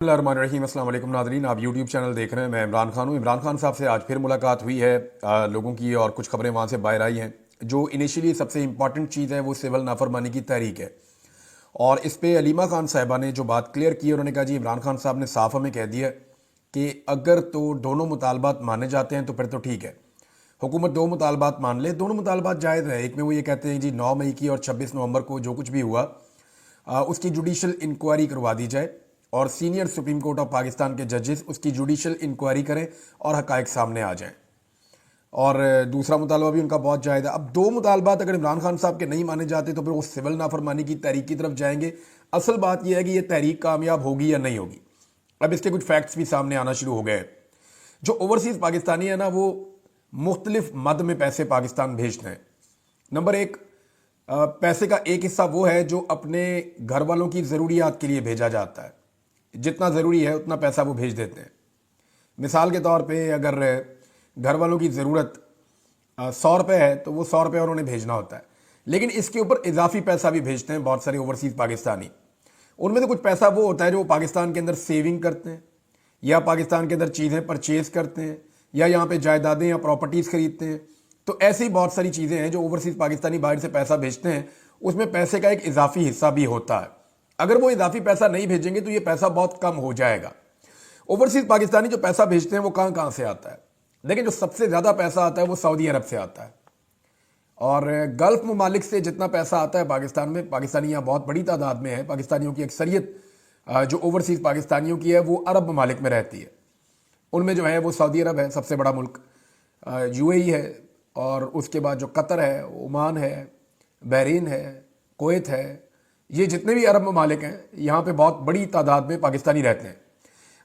रहीम अस्सलाम वालेकुम नाज़रीन, आप यूट्यूब चैनल देख रहे हैं। मैं इमरान खान हूँ। इमरान खान साहब से आज फिर मुलाकात हुई है लोगों की, और कुछ खबरें वहाँ से बाहर आई हैं। जो इनिशियली सबसे इम्पॉर्टेंट चीज़ है वो सिविल नाफरमानी की तहरीक है, और इस पे अलीमा खान साहिबा ने जो बात क्लियर की है, उन्होंने कहा जी इमरान खान साहब ने साफ हमें कह दिया कि अगर तो दोनों मुतालबात माने जाते हैं तो फिर तो ठीक है, हुकूमत दो मुतालबात मान ले, दोनों मुतालबात जायज़ हैं। एक में वो ये कहते हैं जी 9 मई की और 26 नवंबर को जो कुछ भी हुआ उसकी जुडिशल इंक्वायरी करवा दी जाए, और senior supreme court of Pakistan के जजेस उसकी जुडिशल इंक्वायरी करें और हकायक सामने आ जाएं। और दूसरा मुतालबा भी उनका बहुत जायज़ है। अब दो मुतालबात अगर इमरान खान साहब के नहीं माने जाते तो फिर वो सिविल नाफरमानी की तहरीक की तरफ जाएंगे। असल बात यह है कि ये तहरीक कामयाब होगी या नहीं होगी। अब इसके कुछ फैक्ट्स भी सामने आना शुरू हो गए। जो ओवरसीज़ पाकिस्तानी है ना, वो मुख्तलिफ मद में पैसे पाकिस्तान भेजते हैं। नंबर एक, पैसे का एक हिस्सा वो है जो अपने घर वालों की ज़रूरियात के लिए भेजा जाता है। जितना ज़रूरी है उतना पैसा वो भेज देते हैं। मिसाल के तौर पे अगर घर वालों की ज़रूरत 100 रुपये है तो वो 100 रुपये उन्होंने भेजना होता है, लेकिन इसके ऊपर इजाफी पैसा भी भेजते हैं बहुत सारे ओवरसीज़ पाकिस्तानी। उनमें से कुछ पैसा वो होता है जो पाकिस्तान के अंदर सेविंग करते हैं, या पाकिस्तान के अंदर चीज़ें परचेज़ करते हैं, या यहाँ पे जायदादें या प्रॉपर्टीज़ खरीदते हैं। तो ऐसी बहुत सारी चीज़ें हैं जो ओवरसीज़ पाकिस्तानी बाहर से पैसा भेजते हैं, उसमें पैसे का एक इजाफी हिस्सा भी होता है। अगर वो इजाफी पैसा नहीं भेजेंगे तो ये पैसा बहुत कम हो जाएगा। ओवरसीज़ पाकिस्तानी जो पैसा भेजते हैं वो कहाँ कहाँ से आता है? लेकिन जो सबसे ज़्यादा पैसा आता है वो सऊदी अरब से आता है, और गल्फ़ ममालिक से जितना पैसा आता है पाकिस्तान में, पाकिस्तानी यहाँ बहुत बड़ी तादाद में है। पाकिस्तानियों की अक्सरियत जो ओवरसीज़ पाकिस्तानियों की है वो अरब ममालिक में रहती है। उनमें जो है वो सऊदी अरब है सबसे बड़ा मुल्क, यूएई है, और उसके बाद जो कतर है, ओमान है, बहरीन है, कुवैत है, ये जितने भी अरब ममालिक हैं यहाँ पे बहुत बड़ी तादाद में पाकिस्तानी रहते हैं।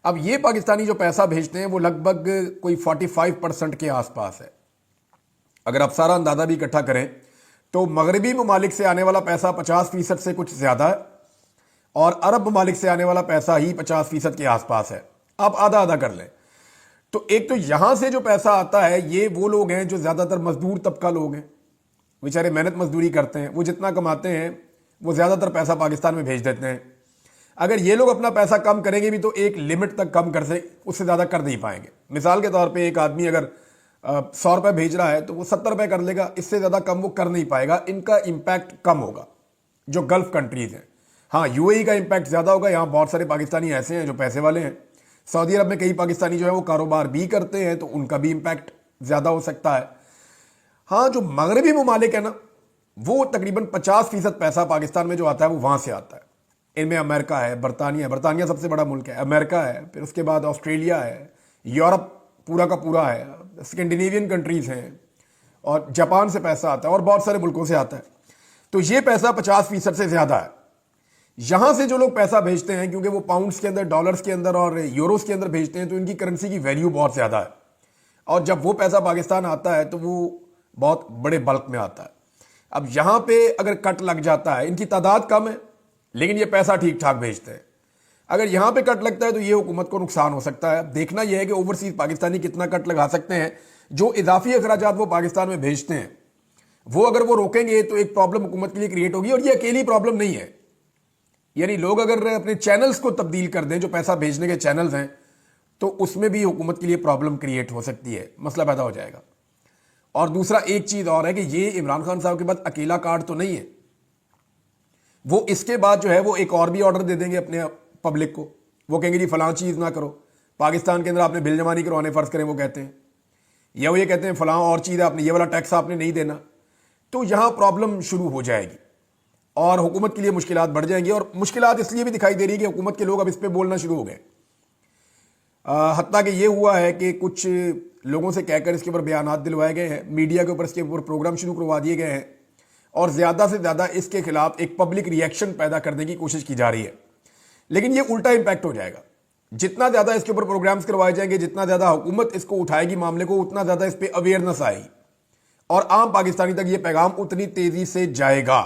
अब ये पाकिस्तानी जो पैसा भेजते हैं वो लगभग कोई 45% के आसपास है। अगर आप सारा अंदाज़ा भी इकट्ठा करें तो मगरबी ममालिक से आने वाला पैसा 50% से कुछ ज़्यादा है, और अरब ममालिक से आने वाला पैसा ही 50% के आसपास है। आप आधा आधा कर लें तो एक तो यहाँ से जो पैसा आता है ये वो लोग हैं जो ज़्यादातर मजदूर तबका लोग हैं, बेचारे मेहनत मजदूरी करते हैं, वो जितना कमाते हैं वो ज़्यादातर पैसा पाकिस्तान में भेज देते हैं। अगर ये लोग अपना पैसा कम करेंगे भी तो एक लिमिट तक कम कर से, उससे ज़्यादा कर नहीं पाएंगे। मिसाल के तौर पे एक आदमी अगर 100 रुपये भेज रहा है तो वो 70 रुपये कर लेगा, इससे ज़्यादा कम वो कर नहीं पाएगा। इनका इम्पैक्ट कम होगा जो गल्फ़ कंट्रीज़ हैं। हाँ, यूएई का इम्पैक्ट ज़्यादा होगा, यहाँ बहुत सारे पाकिस्तानी ऐसे हैं जो पैसे वाले हैं। सऊदी अरब में कई पाकिस्तानी जो है वो कारोबार भी करते हैं, तो उनका भी इम्पैक्ट ज़्यादा हो सकता है। हाँ, जो मगरबी ममालिक है ना, वो तकरीबन 50% पैसा पाकिस्तान में जो आता है वो वहाँ से आता है। इनमें अमेरिका है, बरतानिया सबसे बड़ा मुल्क है, अमेरिका है, फिर उसके बाद ऑस्ट्रेलिया है, यूरोप पूरा का पूरा है, स्कैंडिनेवियन कंट्रीज़ हैं, और जापान से पैसा आता है, और बहुत सारे मुल्कों से आता है। तो ये पैसा 50% से ज़्यादा है। यहाँ से जो लोग पैसा भेजते हैं, क्योंकि वो पाउंड्स के अंदर, डॉलर्स के अंदर और यूरोस के अंदर भेजते हैं, तो इनकी करेंसी की वैल्यू बहुत ज़्यादा है, और जब वो पैसा पाकिस्तान आता है तो वो बहुत बड़े बल्क में आता है। अब यहाँ पे अगर कट लग जाता है, इनकी तादाद कम है लेकिन ये पैसा ठीक ठाक भेजते हैं, अगर यहाँ पे कट लगता है तो ये हुकूमत को नुकसान हो सकता है। देखना यह है कि ओवरसीज़ पाकिस्तानी कितना कट लगा सकते हैं। जो इजाफी अखराजात वो पाकिस्तान में भेजते हैं वो अगर वो रोकेंगे तो एक प्रॉब्लम हुकूमत के लिए क्रिएट होगी, और ये अकेली प्रॉब्लम नहीं है। यानी लोग अगर अपने चैनल्स को तब्दील कर दें, जो पैसा भेजने के चैनल्स हैं, तो उसमें भी हुकूमत के लिए प्रॉब्लम क्रिएट हो सकती है, मसला पैदा हो जाएगा। और दूसरा एक चीज़ और है कि ये इमरान खान साहब के बाद अकेला कार्ड तो नहीं है। वो इसके बाद जो है वो एक और भी ऑर्डर दे देंगे अपने पब्लिक को। वो कहेंगे जी फलां चीज़ ना करो, पाकिस्तान के अंदर आपने बिल जमा नहीं करवाने फ़र्ज़ करें, वो कहते हैं, या वो ये कहते हैं फलां और चीज़ आपने, ये वाला टैक्स आपने नहीं देना। तो यहाँ प्रॉब्लम शुरू हो जाएगी और हुकूमत के लिए मुश्किलात बढ़ जाएंगी। और मुश्किलात इसलिए भी दिखाई दे रही है कि हुकूमत के लोग अब इस पर बोलना शुरू हो गए। हत्ता कि ये हुआ है कि कुछ लोगों से कहकर इसके ऊपर बयानात दिलवाए गए हैं, मीडिया के ऊपर इसके ऊपर प्रोग्राम शुरू करवा दिए गए हैं, और ज़्यादा से ज़्यादा इसके खिलाफ एक पब्लिक रिएक्शन पैदा करने की कोशिश की जा रही है। लेकिन ये उल्टा इम्पैक्ट हो जाएगा। जितना ज़्यादा इसके ऊपर प्रोग्राम्स करवाए जाएंगे, जितना ज़्यादा हुकूमत इसको उठाएगी मामले को, उतना ज़्यादा इस पर अवेयरनेस आएगी, और आम पाकिस्तानी तक ये पैगाम उतनी तेज़ी से जाएगा।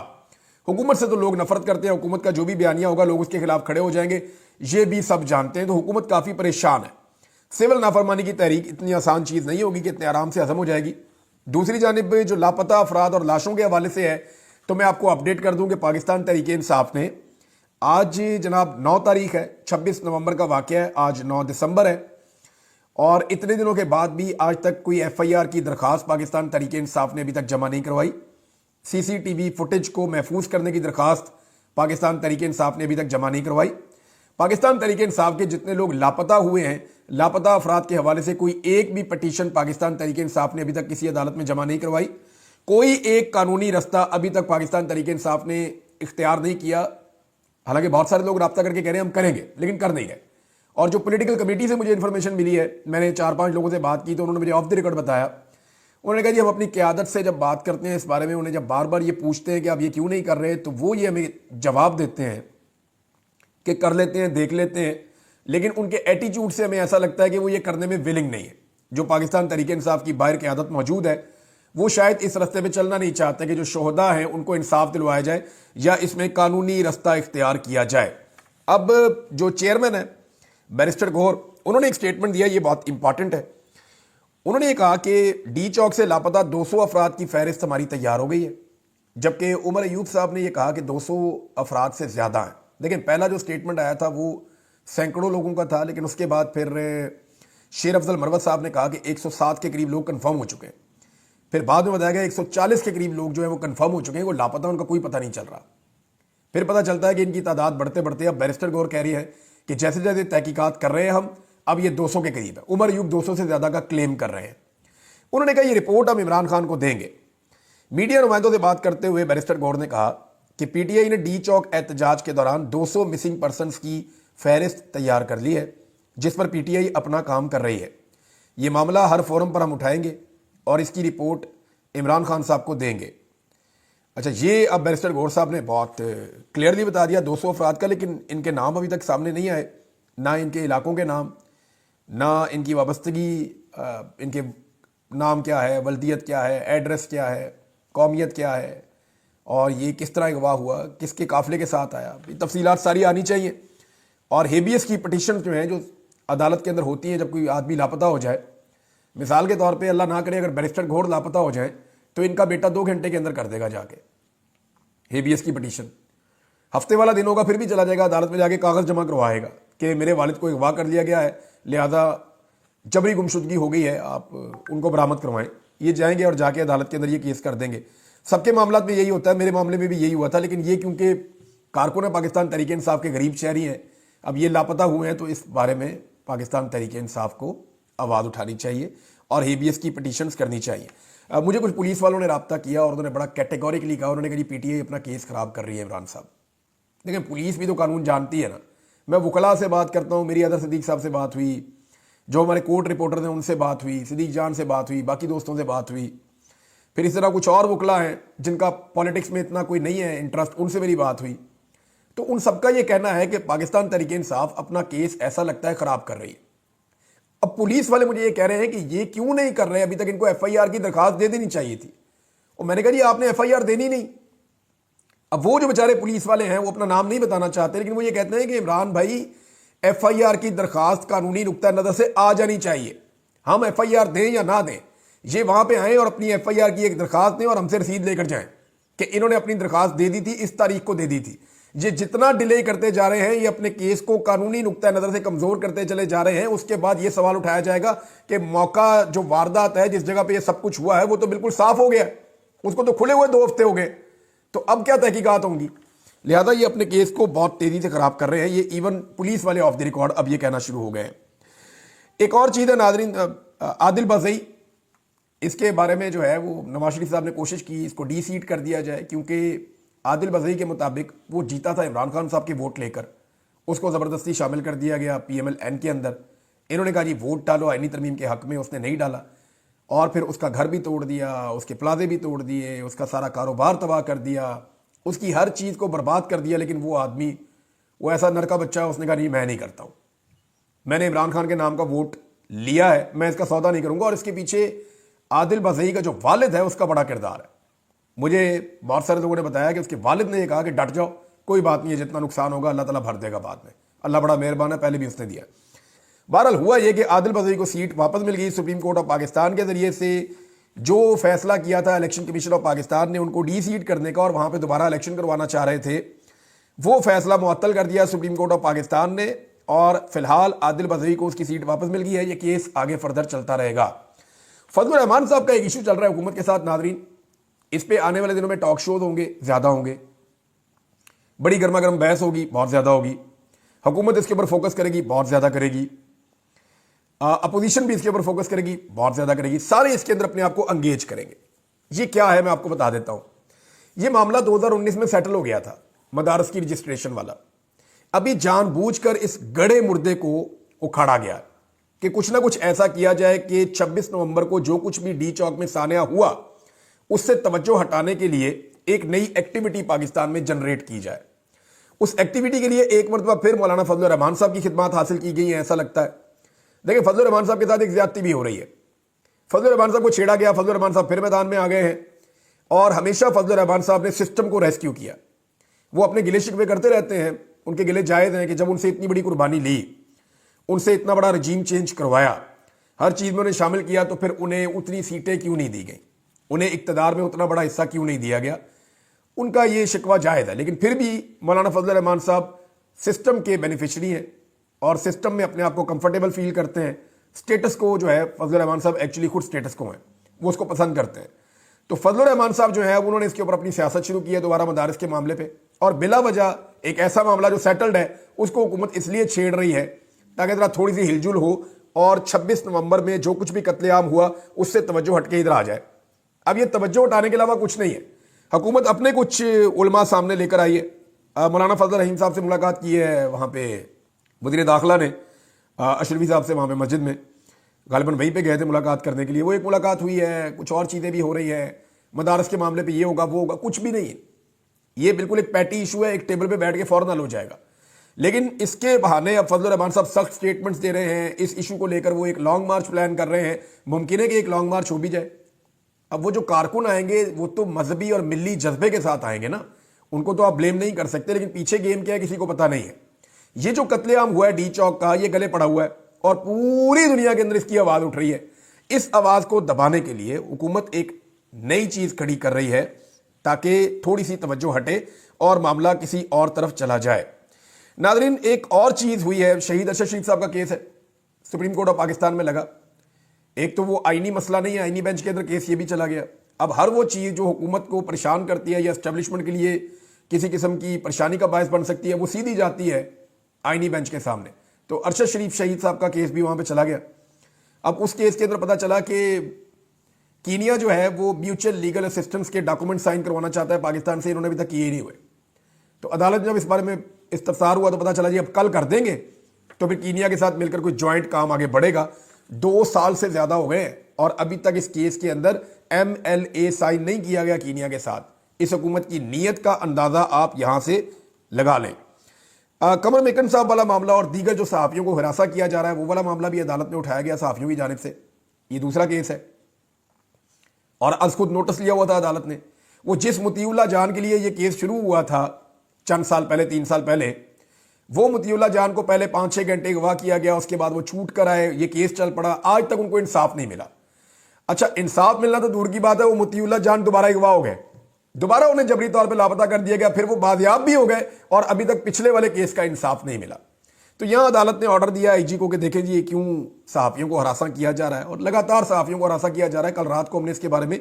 हुकूमत से तो लोग नफरत करते हैं, हुकूमत का जो भी बयानिया होगा लोग उसके खिलाफ खड़े हो जाएंगे, ये भी सब जानते हैं। तो हुकूमत काफ़ी परेशान है। सिविल नाफरमानी की तहरीक इतनी आसान चीज़ नहीं होगी कि इतने आराम से हज़म हो जाएगी। दूसरी जानिब जो लापता अफराद और लाशों के हवाले से है, तो मैं आपको अपडेट कर दूं कि पाकिस्तान तहरीक इंसाफ ने آج جناب 9 تاریخ ہے, 26 نومبر کا واقعہ ہے, آج 9 دسمبر ہے, اور اتنے دنوں کے بعد بھی آج تک کوئی ایف آئی آر کی درخواست پاکستان تحریک انصاف نے ابھی تک جمع نہیں کروائی. سی سی ٹی وی فوٹیج کو محفوظ کرنے کی درخواست پاکستان تحریک انصاف نے ابھی تک جمع نہیں کروائی. پاکستان تحریک انصاف کے جتنے لوگ لاپتہ ہوئے ہیں, لاپتہ افراد کے حوالے سے کوئی ایک بھی پٹیشن پاکستان تحریک انصاف نے ابھی تک کسی عدالت میں جمع نہیں کروائی. کوئی ایک قانونی رستہ ابھی تک پاکستان تحریک انصاف نے اختیار نہیں کیا. حالانکہ بہت سارے لوگ رابطہ کر کے کہہ رہے ہیں ہم کریں گے, لیکن کر نہیں رہے. اور جو پولیٹیکل کمیٹی سے مجھے انفارمیشن ملی ہے, میں نے 4-5 لوگوں سے بات کی تو انہوں نے مجھے آف دی ریکارڈ بتایا, انہوں نے کہا جی ہم اپنی قیادت سے جب بات کرتے ہیں اس بارے میں, انہیں جب بار بار یہ پوچھتے ہیں کہ آپ یہ کیوں نہیں کر رہے, تو وہ یہ ہمیں جواب دیتے ہیں کہ کر لیتے ہیں, دیکھ لیتے ہیں, لیکن ان کے ایٹیچیوڈ سے ہمیں ایسا لگتا ہے کہ وہ یہ کرنے میں ولنگ نہیں ہے. جو پاکستان تحریک انصاف کی باہر قیادت موجود ہے وہ شاید اس رستے پہ چلنا نہیں چاہتے کہ جو شہداء ہیں ان کو انصاف دلوایا جائے یا اس میں قانونی رستہ اختیار کیا جائے. اب جو چیئرمین ہے بیرسٹر گوہر, انہوں نے ایک سٹیٹمنٹ دیا, یہ بہت امپورٹنٹ ہے. انہوں نے یہ کہا کہ ڈی چوک سے لاپتہ 200 افراد کی فہرست ہماری تیار ہو گئی ہے, جبکہ عمر ایوب صاحب نے یہ کہا کہ 200 افراد سے زیادہ ہیں. لیکن پہلا جو سٹیٹمنٹ آیا تھا وہ سینکڑوں لوگوں کا تھا, لیکن اس کے بعد پھر شیر افضل مروت صاحب نے کہا کہ 107 کے قریب لوگ کنفرم ہو چکے ہیں. پھر بعد میں بتایا گیا 140 کے قریب لوگ جو ہیں وہ کنفرم ہو چکے ہیں, وہ لاپتہ, ان کا کوئی پتہ نہیں چل رہا. پھر پتہ چلتا ہے کہ ان کی تعداد بڑھتے بڑھتے اب بیرسٹر گور کہہ رہی ہے کہ جیسے جیسے تحقیقات کر رہے ہیں ہم, اب یہ 200 کے قریب ہے. عمر ایوب 200 سے زیادہ کا کلیم کر رہے ہیں. انہوں نے کہا یہ رپورٹ ہم عمران خان کو دیں گے. میڈیا نمائندوں سے بات کرتے ہوئے بیرسٹر گور نے کہا کہ پی ٹی آئی نے ڈی چوک احتجاج کے دوران 200 مسنگ پرسنز کی فہرست تیار کر لی ہے, جس پر پی ٹی آئی اپنا کام کر رہی ہے. یہ معاملہ ہر فورم پر ہم اٹھائیں گے اور اس کی رپورٹ عمران خان صاحب کو دیں گے. اچھا, یہ اب بیرسٹر گور صاحب نے بہت کلیئرلی بتا دیا 200 افراد کا, لیکن ان کے نام ابھی تک سامنے نہیں آئے, نہ ان کے علاقوں کے نام, نہ ان کی وابستگی, ان کے نام کیا ہے, ولدیت کیا ہے, ایڈریس کیا ہے, قومیت کیا ہے, اور یہ کس طرح اغوا ہوا, کس کے قافلے کے ساتھ آیا. یہ تفصیلات ساری آنی چاہیے. اور ہیبیس کی پٹیشن جو ہیں جو عدالت کے اندر ہوتی ہیں جب کوئی آدمی لاپتہ ہو جائے, مثال کے طور پہ اللہ نہ کرے اگر بیرسٹر گھوڑ لاپتہ ہو جائیں تو ان کا بیٹا 2 گھنٹے کے اندر کر دے گا جا کے ہیبیس کی پٹیشن. ہفتے والا دن ہوگا پھر بھی چلا جائے گا عدالت میں جا کے کاغذ جمع کروائے گا کہ میرے والد کو اغوا کر لیا گیا ہے, لہذا جبری گمشدگی ہو گئی ہے, آپ ان کو برآمد کروائیں. یہ جائیں گے اور جا کے عدالت کے اندر یہ کیس کر دیں گے. سب کے معاملات میں یہی ہوتا ہے, میرے معاملے میں بھی یہی ہوا تھا, لیکن یہ کیونکہ کارکن پاکستان تحریک انصاف کے غریب شہری ہیں, اب یہ لاپتہ ہوئے ہیں, تو اس بارے میں پاکستان تحریک انصاف کو آواز اٹھانی چاہیے اور ہیبیس کی پٹیشنز کرنی چاہیے. مجھے کچھ پولیس والوں نے رابطہ کیا اور انہوں نے بڑا کیٹیگوریکلی کہا, انہوں نے کہا جی پی ٹی آئی اپنا کیس خراب کر رہی ہے عمران صاحب. لیکن پولیس بھی تو قانون جانتی ہے نا. میں وکلاء سے بات کرتا ہوں, میری اظہر صدیق صاحب سے بات ہوئی, جو ہمارے کورٹ رپورٹر ہیں ان سے بات ہوئی, صدیق جان سے بات ہوئی, باقی دوستوں سے بات ہوئی, پھر اس طرح کچھ اور وکلاء ہیں جن کا پالیٹکس میں اتنا کوئی نہیں ہے انٹرسٹ, ان سے میری بات ہوئی. تو ان سب کا یہ کہنا ہے کہ پاکستان تحریک انصاف اپنا کیس ایسا لگتا ہے خراب کر رہی ہے. اب پولیس والے مجھے یہ کہہ رہے ہیں کہ یہ کیوں نہیں کر رہے, ابھی تک ان کو ایف آئی آر کی درخواست دے دینی چاہیے تھی. اور میں نے کہا جی آپ نے ایف آئی آر دینی نہیں. اب وہ جو بیچارے پولیس والے ہیں وہ اپنا نام نہیں بتانا چاہتے, لیکن وہ یہ کہتے ہیں کہ عمران بھائی ایف آئی آر کی درخواست قانونی نقطہ نظر سے آ جانی چاہیے, ہم ایف آئی آر دیں یا نہ دیں, یہ وہاں پہ آئیں اور اپنی ایف آئی آر کی ایک درخواست دیں اور ہم سے رسید لے کر جائیں کہ انہوں نے اپنی درخواست دے دی تھی, اس تاریخ کو دے دی تھی. یہ جتنا ڈیلے کرتے جا رہے ہیں یہ اپنے کیس کو قانونی نقطہ نظر سے کمزور کرتے چلے جا رہے ہیں. اس کے بعد یہ سوال اٹھایا جائے گا کہ موقع جو واردات ہے جس جگہ پہ یہ سب کچھ ہوا ہے وہ تو بالکل صاف ہو گیا, اس کو تو کھلے ہوئے 2 ہفتے ہو گئے, تو اب کیا تحقیقات ہوں گی. لہذا یہ اپنے کیس کو بہت تیزی سے خراب کر رہے ہیں. یہ ایون پولیس والے آف دی ریکارڈ اب یہ کہنا شروع ہو گئے ہیں. ایک اور چیز ہے ناظرین, عادل بزئی, اس کے بارے میں جو ہے وہ نواز شریف صاحب نے کوشش کی اس کو ڈی سیٹ کر دیا جائے, کیونکہ عادل بزئی کے مطابق وہ جیتا تھا عمران خان صاحب کے ووٹ لے کر, اس کو زبردستی شامل کر دیا گیا پی ایم ایل این کے اندر. انہوں نے کہا جی ووٹ ڈالو آئینی ترمیم کے حق میں, اس نے نہیں ڈالا, اور پھر اس کا گھر بھی توڑ دیا, اس کے پلازے بھی توڑ دیے, اس کا سارا کاروبار تباہ کر دیا, اس کی ہر چیز کو برباد کر دیا. لیکن وہ آدمی وہ ایسا نرکا بچہ, اس نے کہا نہیں میں نہیں کرتا ہوں, میں نے عمران خان کے نام کا ووٹ لیا ہے, میں اس کا سودا نہیں کروں گا. اور اس کے پیچھے عادل بزئی کا جو والد ہے اس کا بڑا کردار ہے. مجھے بہت سارے لوگوں نے بتایا کہ اس کے والد نے یہ کہا کہ ڈٹ جاؤ, کوئی بات نہیں ہے, جتنا نقصان ہوگا اللہ تعالیٰ بھر دے گا بعد میں, اللہ بڑا مہربان ہے, پہلے بھی اس نے دیا. بہرحال ہوا یہ کہ عادل بزئی کو سیٹ واپس مل گئی سپریم کورٹ آف پاکستان کے ذریعے سے. جو فیصلہ کیا تھا الیکشن کمیشن آف پاکستان نے ان کو ڈی سیٹ کرنے کا اور وہاں پہ دوبارہ الیکشن کروانا چاہ رہے تھے, وہ فیصلہ معطل کر دیا سپریم کورٹ آف پاکستان نے، اور فی الحال عادل بدوی کو اس کی سیٹ واپس مل گئی ہے۔ یہ کیس آگے فردر چلتا رہے گا۔ فضل الرحمان صاحب کا ایک ایشو چل رہا ہے حکومت کے ساتھ ناظرین، اس پہ آنے والے دنوں میں ٹاک شوز ہوں گے، زیادہ ہوں گے، بڑی گرما گرم بحث ہوگی، بہت زیادہ ہوگی، حکومت اس کے اوپر فوکس کرے گی، بہت زیادہ کرے گی، اپوزیشن بھی اس کے اوپر فوکس کرے گی، بہت زیادہ کرے گی، سارے اس کے اندر اپنے آپ کو انگیج کریں گے۔ یہ کیا ہے میں آپ کو بتا دیتا ہوں۔ یہ معاملہ 2019 میں سیٹل ہو گیا تھا، مدارس کی رجسٹریشن والا۔ ابھی جان بوجھ کر اس گڑے مردے کو اکھاڑا گیا کہ کچھ نہ کچھ ایسا کیا جائے کہ 26 نومبر کو جو کچھ بھی ڈی چوک میں سانحہ ہوا اس سے توجہ ہٹانے کے لیے ایک نئی ایکٹیویٹی پاکستان میں جنریٹ کی جائے۔ اس ایکٹیویٹی کے لیے ایک مرتبہ پھر مولانا فضل الرحمان صاحب کی خدمات حاصل کی گئی ہیں، ایسا لگتا ہے۔ دیکھیں، فضل الرحمان صاحب کے ساتھ ایک زیادتی بھی ہو رہی ہے۔ فضل الرحمان صاحب کو چھیڑا گیا، فضل الرحمان صاحب پھر میدان میں آ گئے ہیں، اور ہمیشہ فضل الرحمان صاحب نے سسٹم کو ریسکیو کیا۔ وہ اپنے گلے شکوے کرتے رہتے ہیں، ان کے گلے جائز ہیں کہ جب ان سے اتنی بڑی قربانی لی، ان سے اتنا بڑا رجیم چینج کروایا، ہر چیز میں انہیں شامل کیا، تو پھر انہیں اتنی سیٹیں کیوں نہیں دی گئیں، انہیں اقتدار میں اتنا بڑا حصہ کیوں نہیں دیا گیا۔ ان کا یہ شکوہ جائز ہے، لیکن پھر بھی مولانا فضل الرحمان صاحب سسٹم کے بینیفیشری ہیں اور سسٹم میں اپنے آپ کو کمفرٹیبل فیل کرتے ہیں۔ سٹیٹس کو جو ہے، فضل الرحمان صاحب ایکچولی خود سٹیٹس کو ہیں، وہ اس کو پسند کرتے ہیں۔ تو فضل الرحمان صاحب جو ہے انہوں نے اس کے اوپر اپنی سیاست شروع کی ہے دوبارہ مدارس کے معاملے پہ، اور بلا وجہ ایک ایسا معاملہ جو سیٹلڈ ہے اس کو حکومت اس لیے چھیڑ رہی ہے تاکہ ذرا تھوڑی سی ہلجل ہو، اور 26 نومبر میں جو کچھ بھی قتل عام ہوا اس سے توجہ ہٹ کے ادھر آ جائے۔ اب یہ توجہ ہٹانے کے علاوہ کچھ نہیں ہے۔ حکومت اپنے کچھ علماء سامنے لے کر آئی ہے۔ مولانا فضل الرحیم صاحب سے ملاقات کی ہے وہاں پہ وزیر داخلہ نے، اشرفی صاحب سے وہاں پہ مسجد میں، غالباً وہیں پہ گئے تھے ملاقات کرنے کے لیے۔ وہ ایک ملاقات ہوئی ہے، کچھ اور چیزیں بھی ہو رہی ہیں، مدارس کے معاملے پہ یہ ہوگا وہ ہوگا، کچھ بھی نہیں ہے۔ یہ بالکل ایک پیٹی ایشو ہے، ایک ٹیبل پہ بیٹھ کے فوراً حل ہو جائے گا۔ لیکن اس کے بہانے اب فضل الرحمان صاحب سخت سٹیٹمنٹس دے رہے ہیں، اس ایشو کو لے کر وہ ایک لانگ مارچ پلان کر رہے ہیں۔ ممکن ہے کہ ایک لانگ مارچ ہو بھی جائے۔ اب وہ جو کارکن آئیں گے وہ تو مذہبی اور ملی جذبے کے ساتھ آئیں گے نا، ان کو تو آپ بلیم نہیں کر سکتے، لیکن پیچھے گیم کیا ہے کسی کو پتہ نہیں ہے۔ یہ جو قتل عام ہوا ہے ڈی چوک کا، یہ گلے پڑا ہوا ہے اور پوری دنیا کے اندر اس کی آواز اٹھ رہی ہے۔ اس آواز کو دبانے کے لیے حکومت ایک نئی چیز کھڑی کر رہی ہے تاکہ تھوڑی سی توجہ ہٹے اور معاملہ کسی اور طرف چلا جائے۔ ناظرین، ایک اور چیز ہوئی ہے، شہید ارشد شریف صاحب کا کیس ہے، سپریم کورٹ آف پاکستان میں لگا۔ ایک تو وہ آئینی مسئلہ نہیں ہے، آئینی بینچ کے اندر کیس یہ بھی چلا گیا۔ اب ہر وہ چیز جو حکومت کو پریشان کرتی ہے یا اسٹیبلشمنٹ کے لیے کسی قسم کی پریشانی کا باعث بن سکتی ہے، وہ سیدھی جاتی ہے آئینی بینچ کے سامنے۔ تو ارشد شریف شہید صاحب کا کیس بھی وہاں پہ چلا گیا۔ اب اس کیس کے اندر پتہ چلا کہ کینیا جو ہے وہ میوچل لیگل اسسٹنس کے ڈاکومنٹ سائن کروانا چاہتا ہے پاکستان سے، انہوں نے ابھی تک کیے ہی نہیں ہوئے۔ تو عدالت جب اس بارے میں استفسار ہوا تو پتہ چلا جی اب کل کر دیں گے، تو پھر کینیا کے ساتھ مل کر کوئی جوائنٹ کام آگے بڑھے گا۔ 2 سال سے زیادہ ہو گئے اور ابھی تک اس کیس کے اندر MLA سائن نہیں کیا گیا کینیا کے ساتھ۔ اس حکومت کی نیت کا اندازہ آپ یہاں سے لگا لیں۔ قمر میکن صاحب والا معاملہ اور دیگر جو صحافیوں کو ہراساں کیا جا رہا ہے وہ والا معاملہ بھی عدالت میں اٹھایا گیا صحافیوں کی جانب سے۔ یہ دوسرا کیس ہے اور از خود نوٹس لیا ہوا تھا عدالت نے۔ وہ جس مطیع اللہ جان کے لیے یہ کیس شروع ہوا تھا چند سال پہلے، 3 سال پہلے، وہ مطیع اللہ جان کو پہلے 5-6 گھنٹے گواہ کیا گیا، اس کے بعد وہ چھوٹ کر آئے، یہ کیس چل پڑا، آج تک ان کو انصاف نہیں ملا۔ اچھا، انصاف ملنا تو دور کی بات ہے، وہ مطیع اللہ جان دوبارہ گواہ ہو گئے، دوبارہ انہیں جبری طور پہ لاپتہ کر دیا گیا، پھر وہ بازیاب بھی ہو گئے اور ابھی تک پچھلے والے کیس کا انصاف نہیں ملا۔ تو یہاں عدالت نے آرڈر دیا IG کو کہ دیکھیں جی یہ کیوں صحافیوں کو ہراساں کیا جا رہا ہے، اور لگاتار صحافیوں کو ہراساں کیا جا رہا ہے۔ کل رات کو ہم نے اس کے بارے میں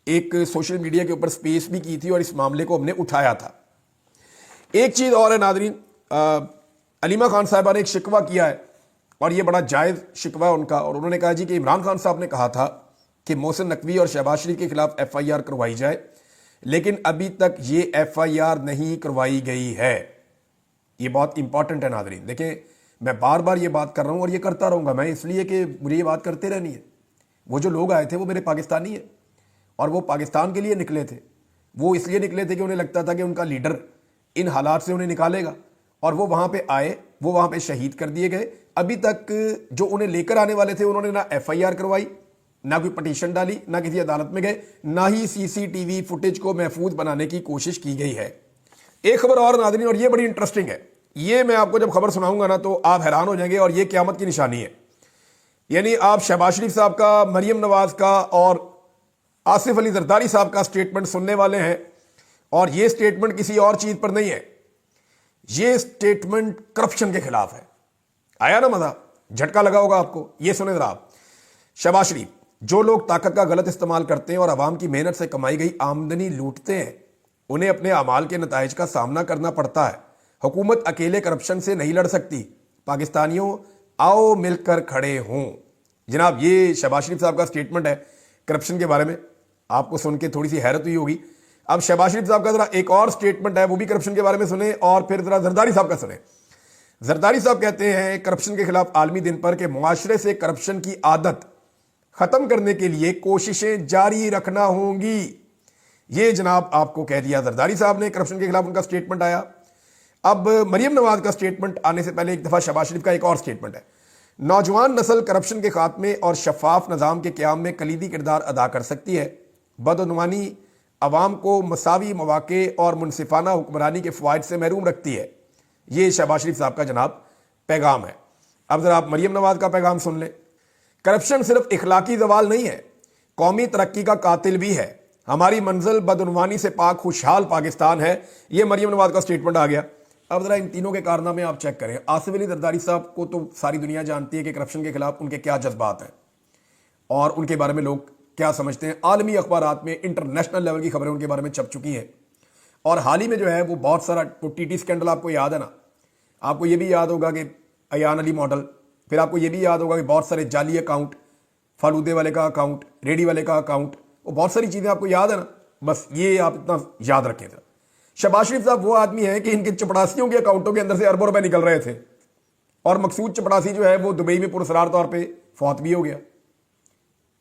ایک سوشل میڈیا کے اوپر سپیس بھی کی تھی اور اس معاملے کو ہم نے اٹھایا تھا۔ ایک چیز اور ہے ناظرین، علیمہ خان صاحبہ نے ایک شکوہ کیا ہے اور یہ بڑا جائز شکوہ ہے ان کا، اور انہوں نے کہا جی کہ عمران خان صاحب نے کہا تھا کہ محسن نقوی اور شہباز شریف کے خلاف FIR کروائی جائے، لیکن ابھی تک یہ FIR نہیں کروائی گئی ہے۔ یہ بہت امپورٹنٹ ہے ناظرین۔ دیکھیں، میں بار بار یہ بات کر رہا ہوں اور یہ کرتا رہوں گا میں، اس لیے کہ مجھے یہ بات کرتے رہنی ہے۔ وہ جو لوگ آئے تھے وہ میرے پاکستانی ہیں اور وہ پاکستان کے لیے نکلے تھے، وہ اس لیے نکلے تھے کہ انہیں لگتا تھا کہ ان کا لیڈر ان حالات سے انہیں نکالے گا، اور وہ وہاں پہ آئے، وہ وہاں پہ شہید کر دیے گئے۔ ابھی تک جو انہیں لے کر آنے والے تھے انہوں نے نہ FIR کروائی، نہ کوئی پٹیشن ڈالی، نہ کسی عدالت میں گئے، نہ ہی CCTV فوٹیج کو محفوظ بنانے کی کوشش کی گئی ہے۔ ایک خبر اور ناظرین، اور یہ بڑی انٹرسٹنگ ہے، یہ میں آپ کو جب خبر سناؤں گا نا تو آپ حیران ہو جائیں گے، اور یہ قیامت کی نشانی ہے۔ یعنی آپ شہباز شریف صاحب کا، مریم نواز کا اور آصف علی زرداری صاحب کا سٹیٹمنٹ سننے والے ہیں، اور یہ سٹیٹمنٹ کسی اور چیز پر نہیں ہے۔ یہ स्टेटमेंट करप्शन के खिलाफ है। आया ना मजा, झटका लगा होगा आपको। ये सुने जरा आप। शहबाज शरीफ, जो लोग ताकत का गलत इस्तेमाल करते हैं और आवाम की मेहनत से कमाई गई आमदनी लूटते हैं, उन्हें अपने अमाल के नताइज का सामना करना पड़ता है। हुकूमत अकेले करप्शन से नहीं लड़ सकती। पाकिस्तानियों, आओ मिलकर खड़े हों। जनाब, ये शहबाज शरीफ साहब का स्टेटमेंट है करप्शन के बारे में। आपको सुन के थोड़ी सी हैरत हुई होगी। अब शहबाज शरीफ साहब का जरा एक और स्टेटमेंट है, वो भी करप्शन के बारे में सुने, और फिर जरा जरदारी साहब का सुने। जरदारी साहब कहते हैं करप्शन के खिलाफ आलमी दिन पर के मुआशरे से करप्शन की आदत खत्म करने के लिए कोशिशें जारी रखना होंगी। ये जनाब आपको कह दिया जरदारी साहब ने, करप्शन के खिलाफ उनका स्टेटमेंट आया। अब मरियम नवाज का स्टेटमेंट आने से पहले एक दफा शहबाज शरीफ का एक और स्टेटमेंट है। नौजवान नस्ल करप्शन के खात्मे और शफाफ निज़ाम के क़याम में कलीदी किरदार अदा कर सकती है। बदउनवानी अवाम को मसावी मौक़े और मुनसिफाना हुक्मरानी के फ़वाइद से महरूम रखती है। ये शहबाज शरीफ साहब का जनाब पैगाम है। अब ज़रा आप मरियम नवाज का पैगाम सुन लें। करप्शन सिर्फ इखलाकी जवाल नहीं है, कौमी तरक्की का कातिल भी है। हमारी मंजिल बदउनवानी से पाक खुशहाल पाकिस्तान है। ये मरियम नवाज का स्टेटमेंट आ गया। अब ज़रा इन तीनों के कारनामे आप चेक करें। आसिफ अली जरदारी साहब को तो सारी दुनिया जानती है कि करप्शन के खिलाफ उनके क्या जज्बात हैं और उनके बारे में लोग क्या समझते हैं। आलमी अखबारात में इंटरनेशनल लेवल की खबरें उनके बारे में छप चुकी हैं। और हाल ही में जो है वो बहुत सारा टीटी स्कैंडल आपको याद है ना। आपको ये भी याद होगा कि अयान अली मॉडल, फिर आपको ये भी याद होगा कि बहुत सारे जाली अकाउंट, फालूदे वाले का अकाउंट, रेडी वाले का अकाउंट, वो बहुत सारी चीज़ें आपको याद है ना। बस ये आप इतना याद रखें। शहबाज शरीफ साहब वो आदमी है कि इनके चपड़ासियों के अकाउंटों के अंदर से अरबों रुपए निकल रहे थे, और मकसूद चपड़ासी जो है वो दुबई में पुरस्कार तौर पे फौत भी हो गया।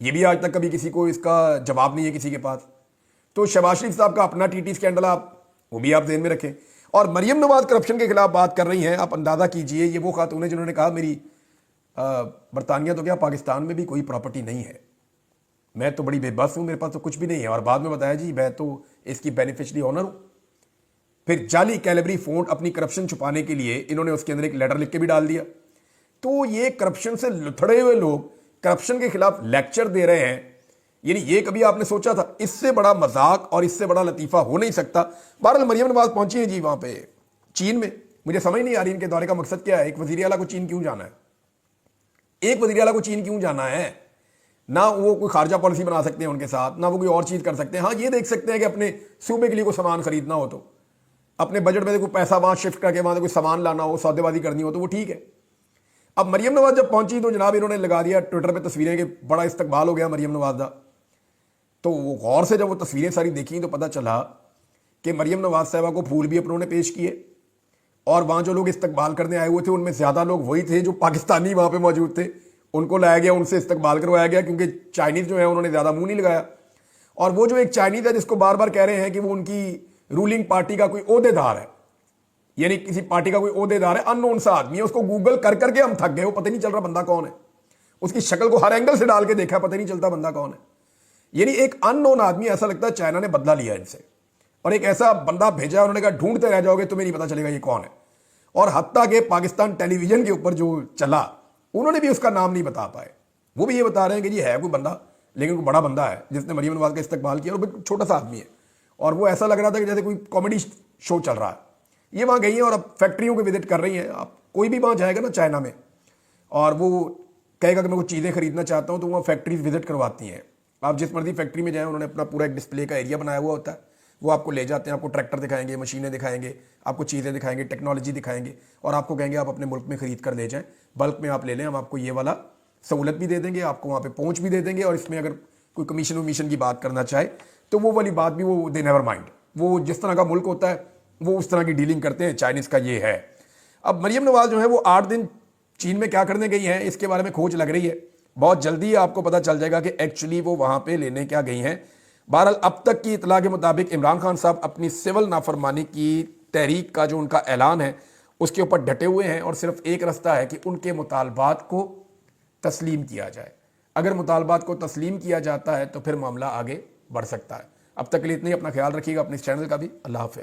ये भी आज तक कभी किसी को इसका जवाब नहीं है किसी के पास। तो शहबाज शरीफ साहब का अपना टीटी स्कैंडल आप वो भी आप ध्यान में रखें। और मरियम नवाज करप्शन के खिलाफ बात कर रही हैं। आप अंदाजा कीजिए, ये वो खातून है जिन्होंने कहा मेरी बरतानिया तो क्या पाकिस्तान में भी कोई प्रॉपर्टी नहीं है, मैं तो बड़ी बेबस हूँ, मेरे पास तो कुछ भी नहीं है। और बाद में बताया जी मैं तो इसकी बेनिफिशियरी ऑनर हूँ। फिर जाली कैलिबरी फोन अपनी करप्शन छुपाने के लिए इन्होंने उसके अंदर एक लेटर लिख के भी डाल दिया। तो ये करप्शन से लुथड़े हुए लोग करप्शन के खिलाफ लेक्चर दे रहे हैं। यानी ये कभी आपने सोचा था? इससे बड़ा मजाक और इससे बड़ा लतीफा हो नहीं सकता। बहरहाल मरियम नवाज पहुंची है जी वहां पे चीन में। मुझे समझ नहीं आ रही इनके दौरे का मकसद क्या है। एक वजीर आला को चीन क्यों जाना है? एक वजीर आला को चीन क्यों जाना है? ना वो कोई खारजा पॉलिसी बना सकते हैं उनके साथ, ना वो कोई और चीज कर सकते हैं। हाँ, ये देख सकते हैं कि अपने सूबे के लिए कोई सामान खरीदना हो तो अपने बजट में कोई पैसा वहां शिफ्ट करके वहां से कोई सामान लाना हो, सौदेबाजी करनी हो तो वो ठीक है। अब मरियम नवाज जब पहुंची तो जनाब इन्होंने लगा दिया ट्विटर पे तस्वीरें कि बड़ा इस्तकबाल हो गया मरियम नवाज का। तो वो गौर से जब वो तस्वीरें सारी देखी तो पता चला कि मरियम नवाज साहबा को फूल भी अपनों ने पेश किए, और वहाँ जो लोग इस्तकबाल करने आए हुए थे उनमें ज़्यादा लोग वही थे जो पाकिस्तानी वहाँ पे मौजूद थे। उनको लाया गया, उनसे इस्तकबाल करवाया गया, क्योंकि चाइनीज़ जो है उन्होंने ज़्यादा मुंह नहीं लगाया। और वो जो एक चाइनीज़ है जिसको बार बार कह रहे हैं कि वो उनकी रूलिंग पार्टी का कोई ओहदेदार है, यानी किसी पार्टी का कोई ओहदेदार है, अननोन सा आदमी है, उसको गूगल कर करके हम थक गए, वो पता नहीं चल रहा बंदा कौन है। उसकी शक्ल को हर एंगल से डाल के देखा, पता नहीं चलता बंदा कौन है। यानी एक अननोन आदमी, ऐसा लगता है चाइना ने बदला लिया इनसे, और एक ऐसा बंदा भेजा, उन्होंने कहा ढूंढते रह जाओगे तुम्हें नहीं पता चलेगा ये कौन है। और हत्ता के पाकिस्तान टेलीविजन के ऊपर जो चला उन्होंने भी उसका नाम नहीं बता पाए। वो भी ये बता रहे हैं कि ये है कोई बंदा, लेकिन कोई बड़ा बंदा है जिसने मरियम नवाज का इस्तकबाल किया, और छोटा सा आदमी है। और वो ऐसा लग रहा था कि जैसे कोई कॉमेडी शो चल रहा है। ये वहाँ गई हैं और अब फैक्ट्रियों को विजिट कर रही हैं। आप कोई भी वहाँ जाएगा ना चाइना में, और वो कहेगा कि मैं कुछ चीज़ें खरीदना चाहता हूँ, तो वहाँ फैक्ट्रीज विजिट करवाती हैं। आप जिस मर्जी फैक्ट्री में जाएँ, उन्होंने अपना पूरा एक डिस्प्ले का एरिया बनाया हुआ होता है। वो आपको ले जाते हैं, आपको ट्रैक्टर दिखाएंगे, मशीनें दिखाएंगे, आपको चीज़ें दिखाएंगे, टेक्नोलॉजी दिखाएंगे, और आपको कहेंगे आप अपने मुल्क में खरीद कर ले जाएँ, बल्क में आप ले लें, हम आपको ये वाला सहूलत भी दे देंगे, आपको वहाँ पे पहुँच भी दे देंगे, और इसमें अगर कोई कमीशन वमीशन की बात करना चाहे तो वो वाली बात भी वो दे नेवर माइंड। वो जिस तरह का मुल्क होता है वो उस तरह की डीलिंग करते हैं। चाइनीज़ का ये है। अब मरियम नवाज जो है वो 8 दिन चीन में क्या करने गई हैं, इसके बारे में खोज लग रही है। बहुत जल्दी आपको पता चल जाएगा कि एक्चुअली वो वहाँ पे लेने क्या गई हैं। बहरहाल अब तक की इतला के मुताबिक इमरान खान साहब अपनी सिविल नाफरमानी की तहरीक का जो उनका ऐलान है उसके ऊपर डटे हुए हैं, और सिर्फ एक रास्ता है कि उनके मुतालबात को तस्लीम किया जाए। अगर मुतालबात को तस्लीम किया जाता है तो फिर मामला आगे बढ़ सकता है। अब तक के लिए इतना ही। अपना ख्याल रखिएगा, अपने इस चैनल का भी। अल्लाह हाफ़िज़।